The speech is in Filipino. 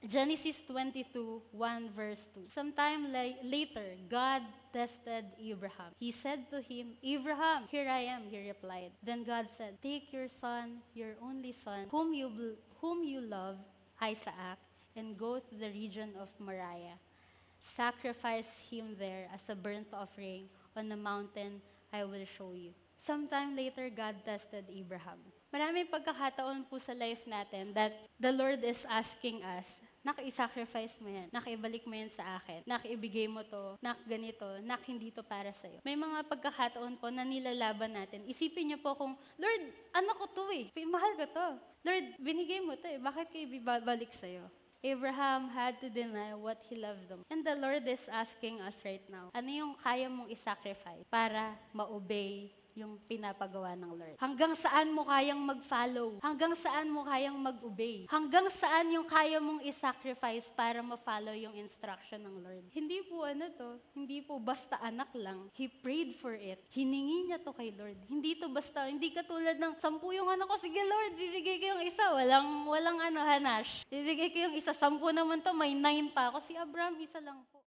Genesis 22:1 verse 2. Sometime later, God tested Abraham. He said to him, "Abraham, here I am," he replied. Then God said, "Take your son, your only son, whom you love, Isaac, and go to the region of Moriah. Sacrifice him there as a burnt offering on the mountain I will show you." Sometime later, God tested Abraham. Maraming pagkakataon po sa life natin that the Lord is asking us, "Nak, i-sacrifice mo yan. Nak, ibalik mo yan sa akin. Nak, ibigay mo to. Nak, ganito. Nak, hindi to para sa'yo." May mga pagkakataon po na nilalaban natin. Isipin niyo po kung, "Lord, anak ko to eh. Mahal ko to. Lord, binigay mo to eh. Bakit ko ibabalik sa'yo?" Abraham had to deny what he loved them. And the Lord is asking us right now, ano yung kaya mong isacrifice para ma-obey yung pinapagawa ng Lord? Hanggang saan mo kayang mag-follow? Hanggang saan mo kayang mag-obey? Hanggang saan yung kaya mong isacrifice para ma-follow yung instruction ng Lord? Hindi po hindi po basta anak lang. He prayed for it. Hiningi niya to kay Lord. Hindi to basta, hindi katulad ng 10 yung anak ko, "Sige Lord, bibigay ko yung isa." Walang hanash. Bibigay ko yung isa, 10 naman to, may 9 pa ako. Si Abraham, isa lang po.